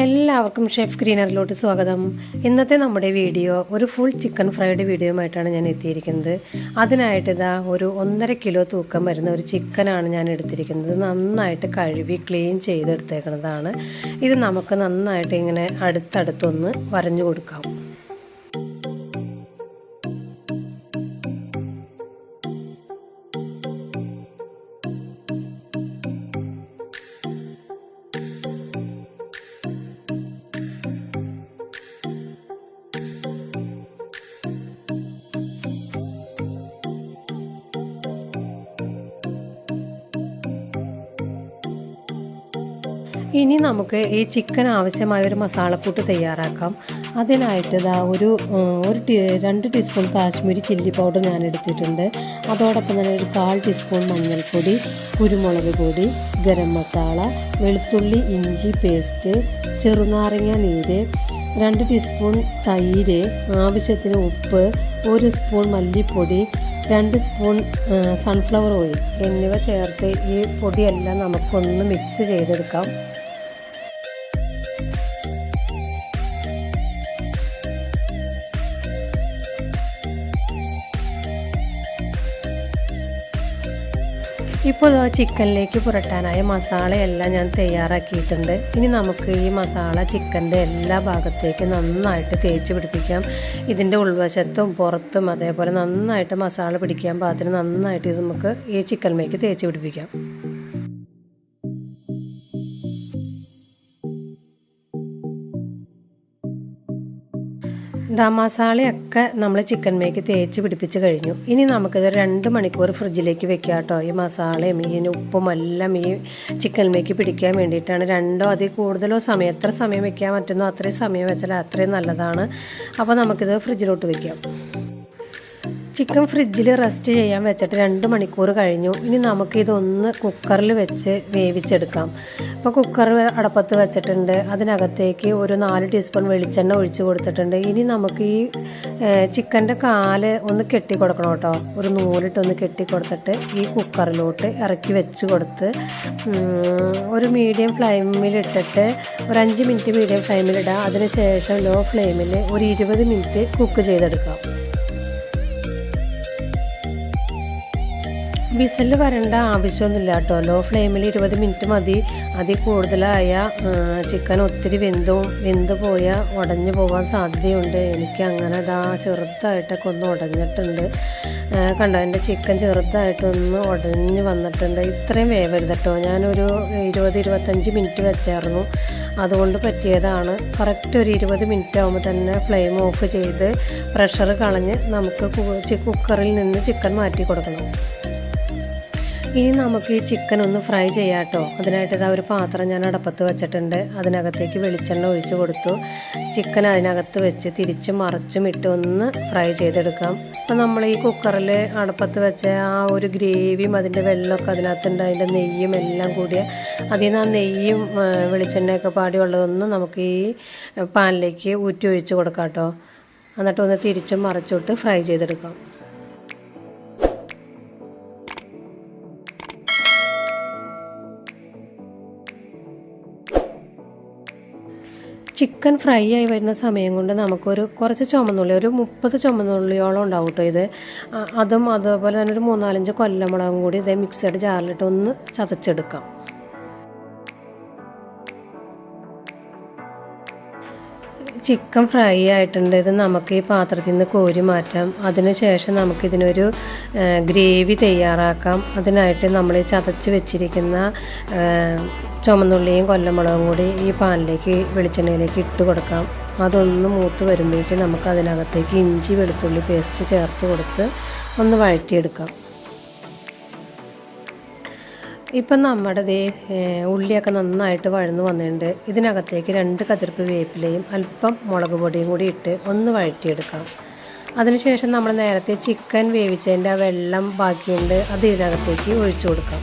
എല്ലാവർക്കും ഷെഫ് ഗ്രീനറിലോട്ട് സ്വാഗതം. ഇന്നത്തെ നമ്മുടെ വീഡിയോ ഒരു ഫുൾ ചിക്കൻ ഫ്രൈഡ് വീഡിയോയുമായിട്ടാണ് ഞാൻ എത്തിയിരിക്കുന്നത്. അതിനായിട്ട് ഇതാ ഒരു 1.5 കിലോ തൂക്കം വരുന്ന ഒരു ചിക്കനാണ് ഞാൻ എടുത്തിരിക്കുന്നത്. നന്നായിട്ട് കഴുകി ക്ലീൻ ചെയ്തെടുത്തേക്കുന്നതാണ്. ഇത് നമുക്ക് നന്നായിട്ട് ഇങ്ങനെ അടുത്തടുത്തൊന്ന് വരഞ്ഞു കൊടുക്കാം. ഇനി നമുക്ക് ഈ ചിക്കൻ ആവശ്യമായ ഒരു മസാലക്കൂട്ട് തയ്യാറാക്കാം. അതിനായിട്ട് ഇതാ ഒരു 2 ടീസ്പൂൺ കാശ്മീരി ചില്ലി പൗഡർ ഞാൻ എടുത്തിട്ടുണ്ട്. അതോടൊപ്പം തന്നെ ഒരു 1/4 ടീസ്പൂൺ മഞ്ഞൾപ്പൊടി, കുരുമുളക് പൊടി, ഗരം മസാല, വെളുത്തുള്ളി ഇഞ്ചി പേസ്റ്റ്, ചെറുനാരങ്ങ നീര്, 2 ടീസ്പൂൺ തൈര്, ആവശ്യത്തിന് ഉപ്പ്, 1 സ്പൂൺ മല്ലിപ്പൊടി, 2 സ്പൂൺ സൺഫ്ലവർ ഓയിൽ എന്നിവ ചേർത്ത് ഈ പൊടിയെല്ലാം നമുക്കൊന്ന് മിക്സ് ചെയ്തെടുക്കാം. ഇപ്പോൾ ചിക്കനിലേക്ക് പുരട്ടാനായ മസാലയെല്ലാം ഞാൻ തയ്യാറാക്കിയിട്ടുണ്ട്. ഇനി നമുക്ക് ഈ മസാല ചിക്കൻ്റെ എല്ലാ ഭാഗത്തേക്കും നന്നായിട്ട് തേച്ച് പിടിപ്പിക്കാം. ഇതിൻ്റെ ഉൾവശത്തും പുറത്തും അതേപോലെ നന്നായിട്ട് മസാല പിടിക്കാൻ പാകത്തിന് നന്നായിട്ട് ഇത് നമുക്ക് ഈ ചിക്കനിലേക്ക് തേച്ച് പിടിപ്പിക്കാം. മസാലയൊക്കെ നമ്മൾ ചിക്കനിലേക്ക് തേച്ച് പിടിപ്പിച്ച് കഴിഞ്ഞു. ഇനി നമുക്കിത് 2 മണിക്കൂർ ഫ്രിഡ്ജിലേക്ക് വെക്കാം കേട്ടോ. ഈ മസാലയും ഈ ഉപ്പും എല്ലാം ഈ ചിക്കനിലേക്ക് പിടിക്കാൻ വേണ്ടിയിട്ടാണ്. 2 അതിൽ കൂടുതലോ സമയം എത്ര സമയം വെക്കാൻ പറ്റുന്നോ അത്രയും സമയം വെച്ചാൽ അത്രയും നല്ലതാണ്. അപ്പോൾ നമുക്കിത് ഫ്രിഡ്ജിലോട്ട് വെക്കാം. ചിക്കൻ ഫ്രിഡ്ജിൽ റെസ്റ്റ് ചെയ്യാൻ വെച്ചിട്ട് 2 മണിക്കൂർ കഴിഞ്ഞു. ഇനി നമുക്കിതൊന്ന് കുക്കറിൽ വെച്ച് വേവിച്ചെടുക്കാം. ഇപ്പോൾ കുക്കർ അടപ്പത്ത് വെച്ചിട്ടുണ്ട്. അതിനകത്തേക്ക് ഒരു 4 ടീസ്പൂൺ വെളിച്ചെണ്ണ ഒഴിച്ച് കൊടുത്തിട്ടുണ്ട്. ഇനി നമുക്ക് ഈ ചിക്കൻ്റെ കാല് ഒന്ന് കെട്ടി കൊടുക്കണം കേട്ടോ. ഒരു നൂലിട്ടൊന്ന് കെട്ടി കൊടുത്തിട്ട് ഈ കുക്കറിലോട്ട് ഇറക്കി വെച്ച് കൊടുത്ത് ഒരു മീഡിയം ഫ്ലെയിമിലിട്ടിട്ട് ഒരു 5 മിനിറ്റ് മീഡിയം ഫ്ലെയിമിലിടാം. അതിനുശേഷം ലോ ഫ്ലെയിമിൽ ഒരു 20 മിനിറ്റ് കുക്ക് ചെയ്തെടുക്കാം. വിസിൽ വരേണ്ട ആവശ്യമൊന്നുമില്ല കേട്ടോ. ലോ ഫ്ലെയിമിൽ 20 മിനിറ്റ് മതി. അതിൽ കൂടുതലായ ചിക്കൻ ഒത്തിരി വെന്ത് പോയാൽ ഉടഞ്ഞു പോകാൻ സാധ്യതയുണ്ട്. എനിക്ക് അങ്ങനെ ചെറുതായിട്ടൊക്കെ ഒന്ന് ഉടഞ്ഞിട്ടുണ്ട്. കണ്ടോ, എൻ്റെ ചിക്കൻ ചെറുതായിട്ടൊന്ന് ഉടഞ്ഞ് വന്നിട്ടുണ്ട്. ഇത്രയും വേവരുത് കേട്ടോ. ഞാനൊരു 20-25 മിനിറ്റ് വെച്ചായിരുന്നു. അതുകൊണ്ട് പറ്റിയതാണ്. കറക്റ്റ് ഒരു 20 മിനിറ്റ് ആകുമ്പോൾ തന്നെ ഫ്ലെയിം ഓഫ് ചെയ്ത് പ്രഷർ കളഞ്ഞ് നമുക്ക് കുക്കറിൽ നിന്ന് ചിക്കൻ മാറ്റി കൊടുക്കണം. ഇനി നമുക്ക് ഈ ചിക്കൻ ഒന്ന് ഫ്രൈ ചെയ്യാം കേട്ടോ. അതിനായിട്ട് ഒരു പാത്രം ഞാൻ അടപ്പത്ത് വെച്ചിട്ടുണ്ട്. അതിനകത്തേക്ക് വെളിച്ചെണ്ണ ഒഴിച്ച് കൊടുത്തു. ചിക്കൻ അതിനകത്ത് വെച്ച് തിരിച്ചും മറിച്ചും ഇട്ട് ഒന്ന് ഫ്രൈ ചെയ്തെടുക്കാം. അപ്പോൾ നമ്മൾ ഈ കുക്കറിൽ അടപ്പത്ത് വെച്ച ആ ഒരു ഗ്രേവിയും അതിൻ്റെ വെള്ളമൊക്കെ അതിനകത്തുണ്ട്. അതിൻ്റെ നെയ്യും എല്ലാം കൂടിയ അതിൽ നിന്ന് ആ നെയ്യും വെളിച്ചെണ്ണയൊക്കെ പാടിയുള്ളതൊന്നും നമുക്ക് ഈ പാനിലേക്ക് ഊറ്റി ഒഴിച്ച് കൊടുക്കാം കേട്ടോ. എന്നിട്ടൊന്ന് തിരിച്ചും മറിച്ചിട്ട് ഫ്രൈ ചെയ്തെടുക്കാം. ചിക്കൻ ഫ്രൈ ആയി വരുന്ന സമയം കൊണ്ട് നമുക്കൊരു കുറച്ച് ചുമന്നുള്ളി, ഒരു 30 ചുമന്നുള്ളിയോളം ഉണ്ടാവും കേട്ടോ ഇത്. അതും അതുപോലെ തന്നെ ഒരു 3-4 കൊല്ലമുളകും കൂടി ഇതേ മിക്സഡ് ജാറിലിട്ട് ഒന്ന് ചതച്ചെടുക്കാം. ചിക്കൻ ഫ്രൈ ആയിട്ടുണ്ട്. ഇത് നമുക്ക് ഈ പാത്രത്തിൽ നിന്ന് കോരി മാറ്റാം. അതിനുശേഷം നമുക്കിതിനൊരു ഗ്രേവി തയ്യാറാക്കാം. അതിനായിട്ട് നമ്മൾ ചതച്ച് വെച്ചിരിക്കുന്ന ചുമന്നുള്ളിയും കൊല്ലമുളകും കൂടി ഈ പാനിലേക്ക് വെളിച്ചെണ്ണയിലേക്ക് ഇട്ട് കൊടുക്കാം. അതൊന്ന് മൂത്ത് വരുമ്പോഴേക്ക് നമുക്ക് അതിനകത്തേക്ക് ഇഞ്ചി വെളുത്തുള്ളി പേസ്റ്റ് ചേർത്ത് കൊടുത്ത് ഒന്ന് വഴറ്റിയെടുക്കാം. ഇപ്പം നമ്മുടെ ഉള്ളിയൊക്കെ നന്നായിട്ട് വഴന്ന് വന്നിട്ടുണ്ട്. ഇതിനകത്തേക്ക് 2 കതിർപ്പ് വേപ്പിലയും അല്പം മുളക് പൊടിയും കൂടി ഇട്ട് ഒന്ന് വഴറ്റിയെടുക്കാം. അതിനുശേഷം നമ്മൾ നേരത്തെ ചിക്കൻ വേവിച്ചതിൻ്റെ ആ വെള്ളം ബാക്കിയുണ്ട്, അത് ഇതിനകത്തേക്ക് ഒഴിച്ചു കൊടുക്കാം.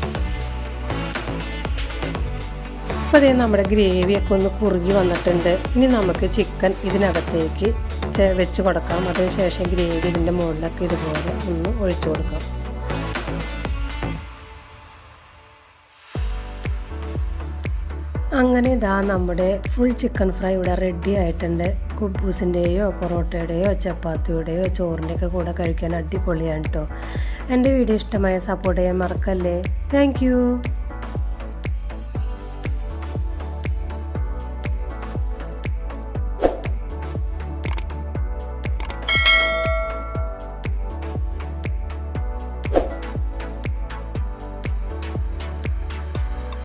അപ്പോൾ നമ്മുടെ ഗ്രേവിയൊക്കെ ഒന്ന് കുറുകി വന്നിട്ടുണ്ട്. ഇനി നമുക്ക് ചിക്കൻ ഇതിനകത്തേക്ക് വെച്ച് കൊടുക്കാം. അതിനുശേഷം ഗ്രേവി ഇതിൻ്റെ മുകളിലൊക്കെ ഇതുപോലെ ഒന്ന് ഒഴിച്ചു കൊടുക്കാം. അങ്ങനെ ഇതാ നമ്മുടെ ഫുൾ ചിക്കൻ ഫ്രൈ ഇവിടെ റെഡി ആയിട്ടുണ്ട്. കുബൂസിൻ്റെയോ പൊറോട്ടയുടെയോ ചപ്പാത്തിയുടെയോ ചോറിൻ്റെയൊക്കെ കൂടെ കഴിക്കാൻ അടിപൊളിയാണ് കേട്ടോ. എൻ്റെ വീഡിയോ ഇഷ്ടമായ സപ്പോർട്ട് ചെയ്യാൻ മറക്കല്ലേ. താങ്ക്